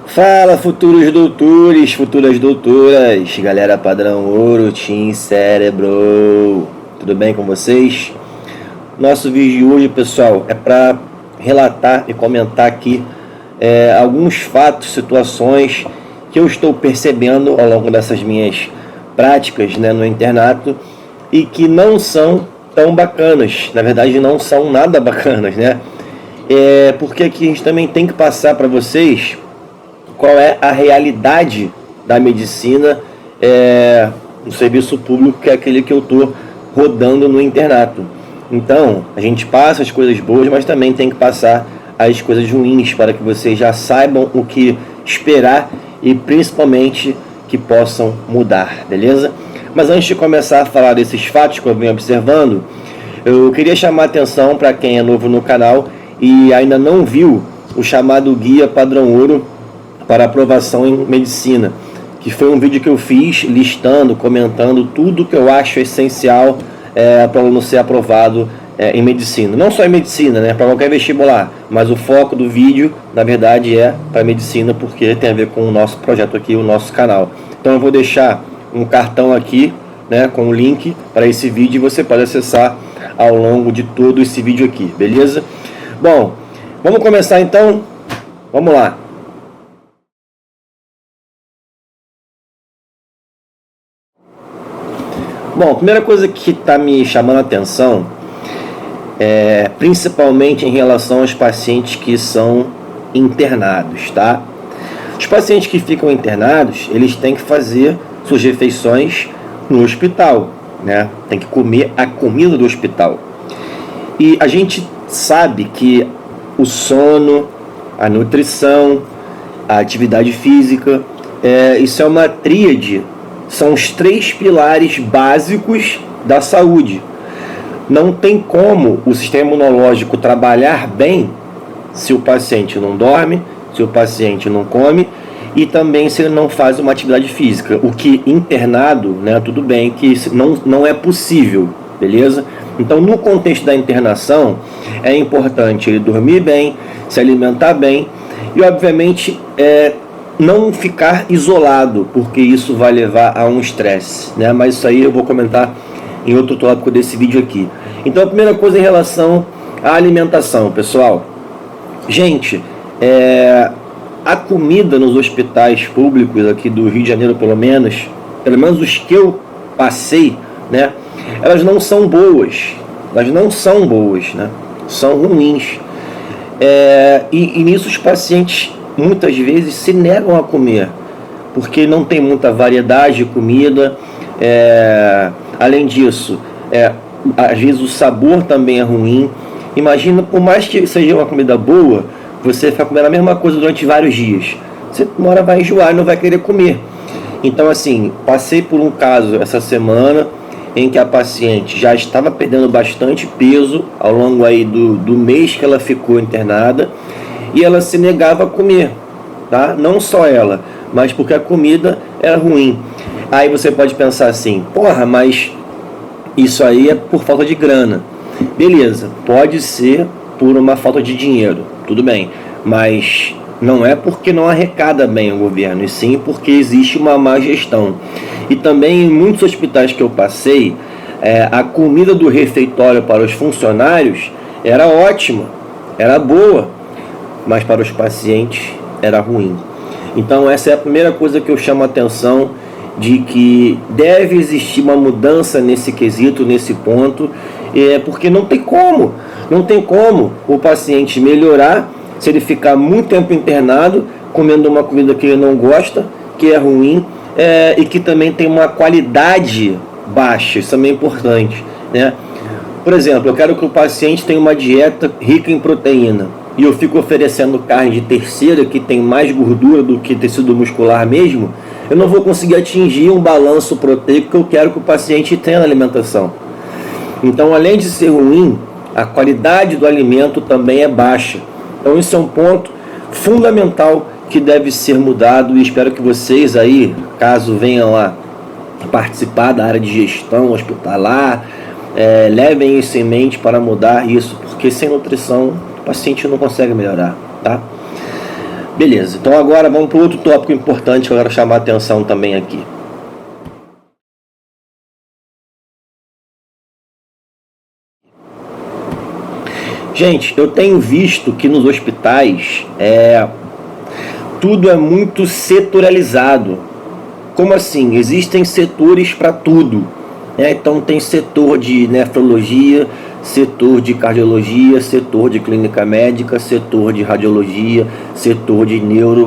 Fala, futuros doutores, futuras doutoras, galera padrão ouro, Team Cérebro, tudo bem com vocês? Nosso vídeo de hoje, pessoal, é para relatar e comentar aqui alguns fatos, situações que eu estou percebendo ao longo dessas minhas práticas, no internato, e que não são tão bacanas, na verdade não são nada bacanas, porque aqui a gente também tem que passar para vocês qual é a realidade da medicina no serviço público, que é aquele que eu estou rodando no internato. Então, a gente passa as coisas boas, mas também tem que passar as coisas ruins, para que vocês já saibam o que esperar e principalmente que possam mudar, beleza? Mas antes de começar a falar desses fatos que eu venho observando, eu queria chamar a atenção para quem é novo no canal e ainda não viu o chamado Guia Padrão Ouro para aprovação em medicina, que foi um vídeo que eu fiz listando, comentando tudo que eu acho essencial para o aluno ser aprovado em medicina. Não só em medicina, para qualquer vestibular, mas o foco do vídeo, na verdade, é para medicina, porque tem a ver com o nosso projeto aqui, o nosso canal. Então eu vou deixar um cartão aqui, com o link para esse vídeo, e você pode acessar ao longo de todo esse vídeo aqui, beleza? Bom, vamos começar então? Vamos lá. Bom, a primeira coisa que está me chamando a atenção principalmente em relação aos pacientes que são internados, tá? Os pacientes que ficam internados, eles têm que fazer suas refeições no hospital, Tem que comer a comida do hospital. E a gente sabe que o sono, a nutrição, a atividade física, isso é uma tríade. São os 3 pilares básicos da saúde. Não tem como o sistema imunológico trabalhar bem se o paciente não dorme, se o paciente não come e também se ele não faz uma atividade física. O que internado, tudo bem que não é possível, beleza? Então, no contexto da internação, é importante ele dormir bem, se alimentar bem e, obviamente, não ficar isolado, porque isso vai levar a um estresse, Mas isso aí eu vou comentar em outro tópico desse vídeo aqui. Então, a primeira coisa em relação à alimentação, pessoal. Gente, a comida nos hospitais públicos aqui do Rio de Janeiro, pelo menos os que eu passei, elas não são boas. Elas não são boas, São ruins. E nisso os pacientes muitas vezes se negam a comer, porque não tem muita variedade de comida. Além disso, às vezes o sabor também é ruim. Imagina, por mais que seja uma comida boa, você ficar comendo a mesma coisa durante vários dias. Você uma hora vai enjoar e não vai querer comer. Então, assim, passei por um caso essa semana em que a paciente já estava perdendo bastante peso ao longo aí do mês que ela ficou internada, e ela se negava a comer, tá? Não só ela, mas porque a comida era ruim. Aí você pode pensar assim, mas isso aí é por falta de grana. Beleza, pode ser por uma falta de dinheiro, tudo bem, mas não é porque não arrecada bem o governo, e sim porque existe uma má gestão. E também em muitos hospitais que eu passei, a comida do refeitório para os funcionários era ótima, era boa, mas para os pacientes era ruim. Então essa é a primeira coisa que eu chamo a atenção, de que deve existir uma mudança nesse quesito, nesse ponto, porque não tem como o paciente melhorar se ele ficar muito tempo internado, comendo uma comida que ele não gosta, que é ruim, e que também tem uma qualidade baixa. Isso também é importante, Por exemplo, eu quero que o paciente tenha uma dieta rica em proteína, e eu fico oferecendo carne de terceira, que tem mais gordura do que tecido muscular mesmo, eu não vou conseguir atingir um balanço proteico que eu quero que o paciente tenha na alimentação. Então, além de ser ruim, a qualidade do alimento também é baixa. Então isso é um ponto fundamental que deve ser mudado, e espero que vocês aí, caso venham a participar da área de gestão hospitalar, levem isso em mente para mudar isso, porque sem nutrição o paciente não consegue melhorar, tá? Beleza, então agora vamos para outro tópico importante que eu quero chamar a atenção também aqui. Gente, eu tenho visto que nos hospitais tudo é muito setorializado. Como assim? Existem setores para tudo, né? Então tem setor de nefrologia, setor de cardiologia, setor de clínica médica, setor de radiologia, setor de neuro,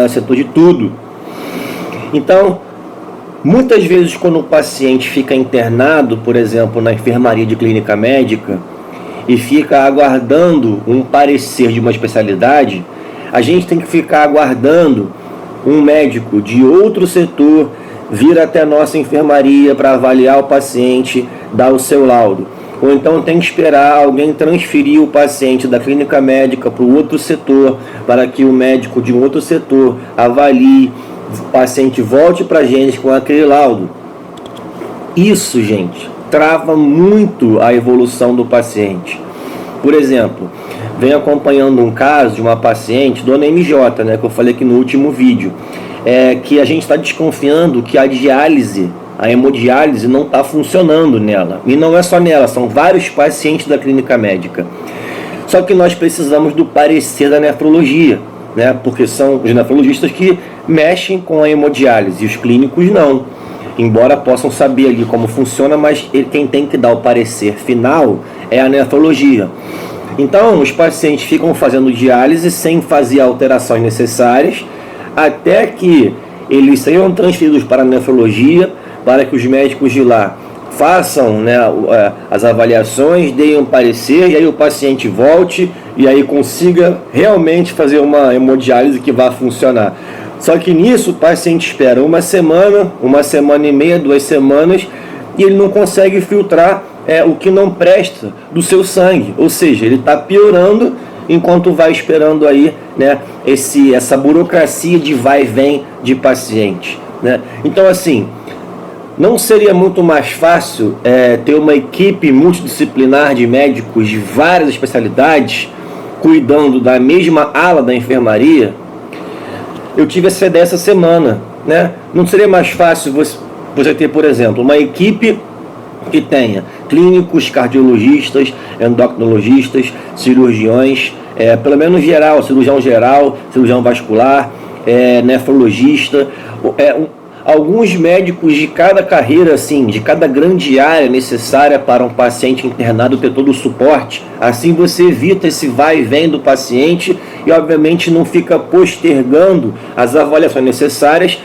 setor de tudo. Então, muitas vezes quando o paciente fica internado, por exemplo, na enfermaria de clínica médica, e fica aguardando um parecer de uma especialidade, a gente tem que ficar aguardando um médico de outro setor vir até a nossa enfermaria para avaliar o paciente, dar o seu laudo. Ou então tem que esperar alguém transferir o paciente da clínica médica para o outro setor, para que o médico de um outro setor avalie, o paciente volte para a gente com aquele laudo. Isso, gente, trava muito a evolução do paciente. Por exemplo, venho acompanhando um caso de uma paciente, dona MJ, né, que eu falei aqui no último vídeo, que a gente está desconfiando que a diálise, a hemodiálise não está funcionando nela. E não é só nela, são vários pacientes da clínica médica. Só que nós precisamos do parecer da nefrologia, né, porque são os nefrologistas que mexem com a hemodiálise e os clínicos não. Embora possam saber ali como funciona, mas quem tem que dar o parecer final é a nefrologia. Então, os pacientes ficam fazendo diálise sem fazer alterações necessárias, até que eles sejam transferidos para a nefrologia, para que os médicos de lá façam, né, as avaliações, deem um parecer, e aí o paciente volte, e aí consiga realmente fazer uma hemodiálise que vá funcionar. Só que nisso o paciente espera uma semana e meia, 2 semanas, e ele não consegue filtrar o que não presta do seu sangue. Ou seja, ele está piorando enquanto vai esperando aí, né, essa burocracia de vai e vem de paciente, né? Então, assim, não seria muito mais fácil ter uma equipe multidisciplinar de médicos de várias especialidades cuidando da mesma ala da enfermaria? Eu tive essa ideia essa semana, né? Não seria mais fácil você ter, por exemplo, uma equipe que tenha clínicos, cardiologistas, endocrinologistas, cirurgiões, pelo menos geral, cirurgião vascular, nefrologista, alguns médicos de cada carreira, assim, de cada grande área necessária para um paciente internado ter todo o suporte. Assim você evita esse vai e vem do paciente e, obviamente, não fica postergando as avaliações necessárias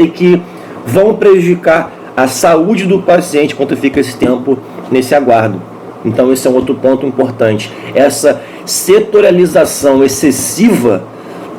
e que vão prejudicar a saúde do paciente quando fica esse tempo nesse aguardo. Então esse é um outro ponto importante. Essa setorialização excessiva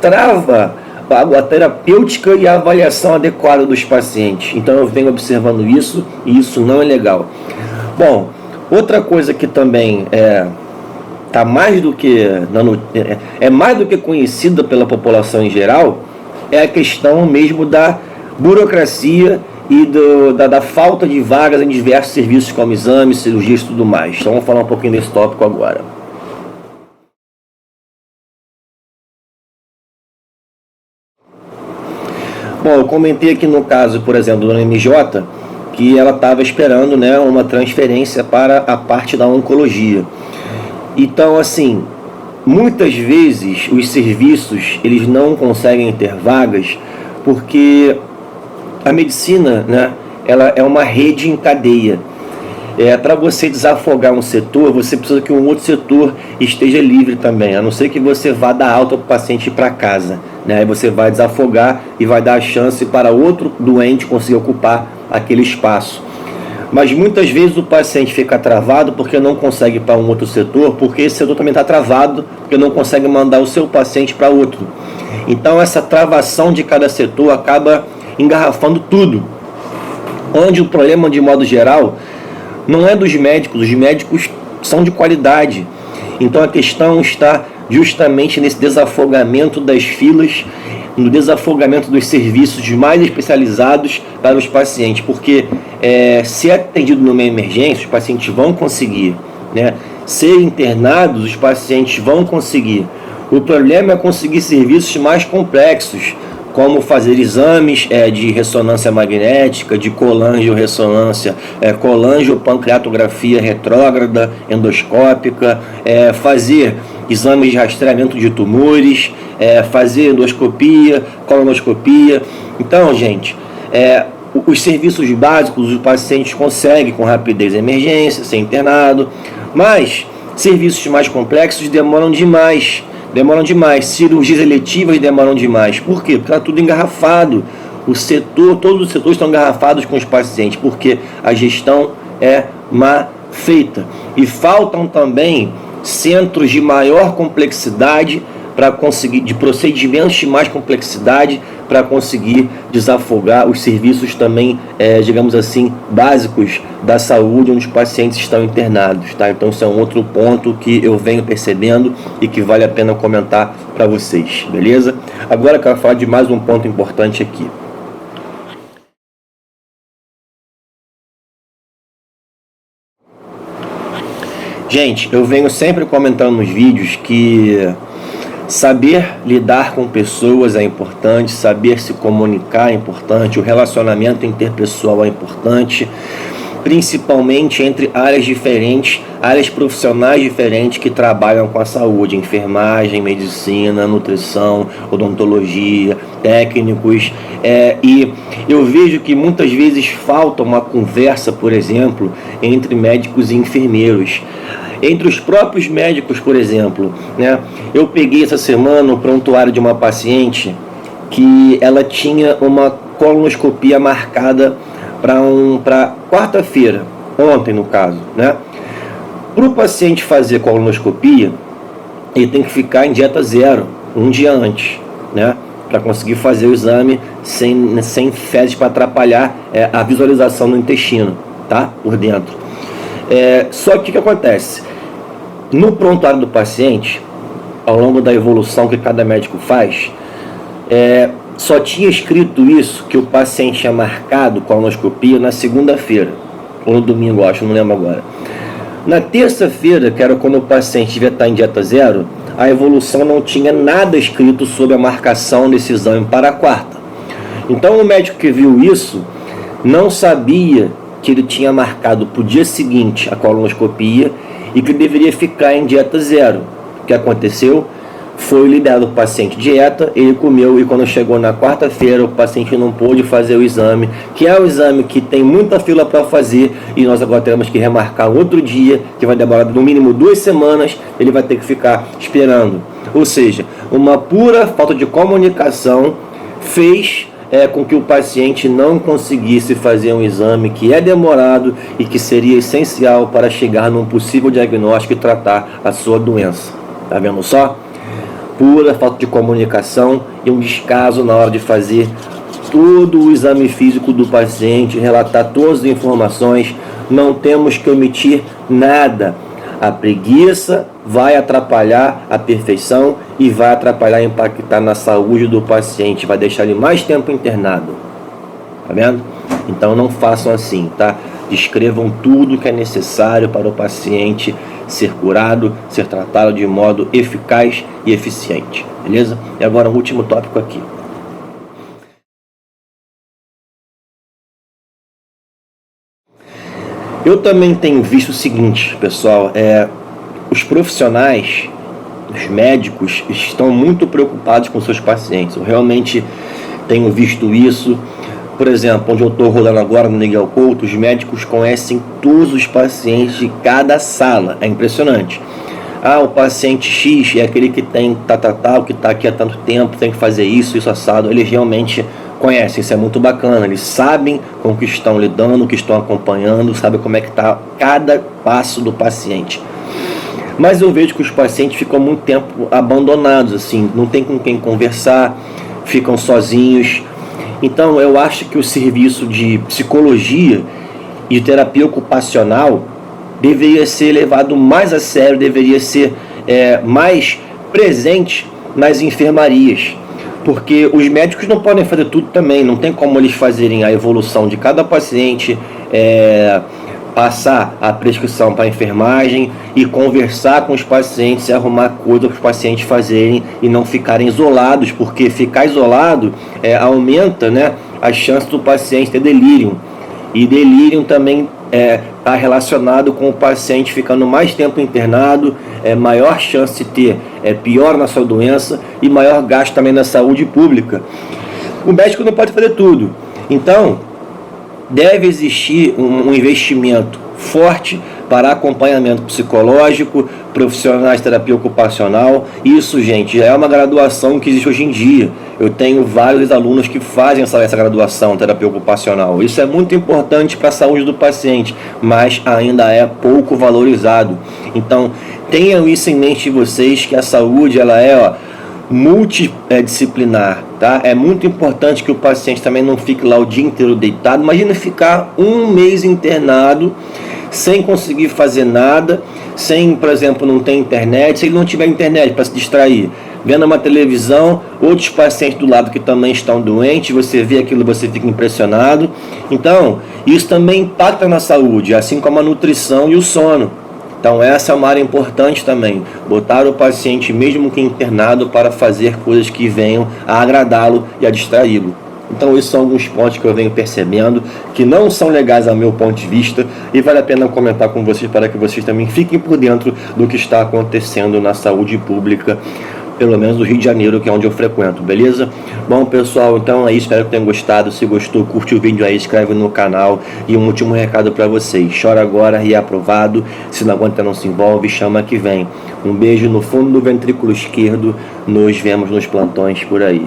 trava a terapêutica e a avaliação adequada dos pacientes. Então eu venho observando isso e isso não é legal. Bom, outra coisa que também mais do que conhecida pela população em geral é a questão mesmo da burocracia e da falta de vagas em diversos serviços como exames, cirurgias e tudo mais. Então vamos falar um pouquinho desse tópico agora. Bom, eu comentei aqui no caso, por exemplo, da dona MJ, que ela estava esperando, né, uma transferência para a parte da oncologia. Então, assim, muitas vezes os serviços eles não conseguem ter vagas porque a medicina, né, ela é uma rede em cadeia. Para você desafogar um setor, você precisa que um outro setor esteja livre também, a não ser que você vá dar alta para o paciente ir para casa, né? Aí você vai desafogar e vai dar a chance para outro doente conseguir ocupar aquele espaço. Mas muitas vezes o paciente fica travado porque não consegue ir para um outro setor, porque esse setor também está travado, porque não consegue mandar o seu paciente para outro. Então essa travação de cada setor acaba engarrafando tudo, onde o problema, de modo geral, não é dos médicos. Os médicos são de qualidade. Então a questão está justamente nesse desafogamento das filas, no desafogamento dos serviços mais especializados para os pacientes, porque se é atendido numa emergência, os pacientes vão conseguir, né, ser internados, os pacientes vão conseguir. O problema é conseguir serviços mais complexos, como fazer exames de ressonância magnética, de colangio-ressonância, colangiopancreatografia retrógrada, endoscópica, fazer exames de rastreamento de tumores, fazer endoscopia, colonoscopia. Então, gente, os serviços básicos os pacientes conseguem com rapidez em emergência, ser internado, mas serviços mais complexos demoram demais, cirurgias eletivas demoram demais. Por quê? Porque está tudo engarrafado. Todos os setores estão engarrafados com os pacientes, porque a gestão é má feita. E faltam também centros de maior complexidade para conseguir, de procedimentos de mais complexidade, para conseguir desafogar os serviços também, digamos assim, básicos da saúde, onde os pacientes estão internados, tá? Então isso é um outro ponto que eu venho percebendo e que vale a pena comentar para vocês, beleza? Agora eu quero falar de mais um ponto importante aqui. Gente, eu venho sempre comentando nos vídeos que saber lidar com pessoas é importante, saber se comunicar é importante, o relacionamento interpessoal é importante, principalmente entre áreas diferentes, áreas profissionais diferentes que trabalham com a saúde, enfermagem, medicina, nutrição, odontologia, técnicos, e eu vejo que muitas vezes falta uma conversa, por exemplo, entre médicos e enfermeiros. Entre os próprios médicos, por exemplo, né? Eu peguei essa semana o prontuário de uma paciente que ela tinha uma colonoscopia marcada para quarta-feira, ontem no caso, né? Para o paciente fazer colonoscopia, ele tem que ficar em dieta zero, um dia antes, né? Para conseguir fazer o exame sem fezes para atrapalhar a visualização do intestino, tá? Por dentro. Só que o que acontece? No prontuário do paciente, ao longo da evolução que cada médico faz, só tinha escrito isso, que o paciente tinha marcado colonoscopia na segunda-feira, ou no domingo, acho, não lembro agora. Na terça-feira, que era quando o paciente devia estar em dieta zero, a evolução não tinha nada escrito sobre a marcação desse exame para a quarta. Então o médico que viu isso não sabia que ele tinha marcado para o dia seguinte a colonoscopia e que deveria ficar em dieta zero. O que aconteceu? Foi liberado o paciente dieta, ele comeu e quando chegou na quarta-feira o paciente não pôde fazer o exame, que é o exame que tem muita fila para fazer e nós agora teremos que remarcar outro dia, que vai demorar no mínimo 2 semanas, ele vai ter que ficar esperando. Ou seja, uma pura falta de comunicação fez com que o paciente não conseguisse fazer um exame que é demorado e que seria essencial para chegar num possível diagnóstico e tratar a sua doença. Tá vendo só? Pura falta de comunicação e um descaso na hora de fazer todo o exame físico do paciente, relatar todas as informações, não temos que omitir nada. A preguiça vai atrapalhar a perfeição e vai atrapalhar, impactar na saúde do paciente, vai deixar ele mais tempo internado. Tá vendo? Então não façam assim, tá? Descrevam tudo que é necessário para o paciente ser curado, ser tratado de modo eficaz e eficiente. Beleza? E agora o último tópico aqui. Eu também tenho visto o seguinte, pessoal, os profissionais, os médicos, estão muito preocupados com seus pacientes. Eu realmente tenho visto isso. Por exemplo, onde eu estou rolando agora no Miguel Couto, os médicos conhecem todos os pacientes de cada sala. É impressionante. O paciente X é aquele que tem tal, que está aqui há tanto tempo, tem que fazer isso assado. Eles realmente conhecem, isso é muito bacana. Eles sabem com o que estão lidando, o que estão acompanhando, sabem como é que está cada passo do paciente. Mas eu vejo que os pacientes ficam muito tempo abandonados, assim, não tem com quem conversar, ficam sozinhos. Então eu acho que o serviço de psicologia e terapia ocupacional deveria ser levado mais a sério, deveria ser mais presente nas enfermarias, porque os médicos não podem fazer tudo também, não tem como eles fazerem a evolução de cada paciente, passar a prescrição para a enfermagem e conversar com os pacientes e arrumar coisas para os pacientes fazerem e não ficarem isolados, porque ficar isolado aumenta, né, a chance do paciente ter delírio, e delírio também está relacionado com o paciente ficando mais tempo internado, maior chance de ter pior na sua doença e maior gasto também na saúde pública. O médico não pode fazer tudo, então deve existir um investimento forte para acompanhamento psicológico, profissionais de terapia ocupacional. Isso, gente, é uma graduação que existe hoje em dia. Eu tenho vários alunos que fazem essa graduação, terapia ocupacional. Isso é muito importante para a saúde do paciente, mas ainda é pouco valorizado. Então, tenham isso em mente vocês, que a saúde ela é multidisciplinar, tá? É muito importante que o paciente também não fique lá o dia inteiro deitado. Imagina ficar um mês internado sem conseguir fazer nada, sem, por exemplo, não ter internet, se ele não tiver internet para se distrair, vendo uma televisão, outros pacientes do lado que também estão doentes, você vê aquilo, você fica impressionado. Então, isso também impacta na saúde, assim como a nutrição e o sono. Então essa é uma área importante também, botar o paciente, mesmo que internado, para fazer coisas que venham a agradá-lo e a distraí-lo. Então esses são alguns pontos que eu venho percebendo que não são legais ao meu ponto de vista, e vale a pena comentar com vocês para que vocês também fiquem por dentro do que está acontecendo na saúde pública, pelo menos do Rio de Janeiro, que é onde eu frequento, beleza? Bom, pessoal, então é isso, espero que tenham gostado. Se gostou, curte o vídeo aí, inscreve no canal. E um último recado para vocês: chora agora e é aprovado, se não aguenta não se envolve, chama que vem. Um beijo no fundo do ventrículo esquerdo, nos vemos nos plantões por aí.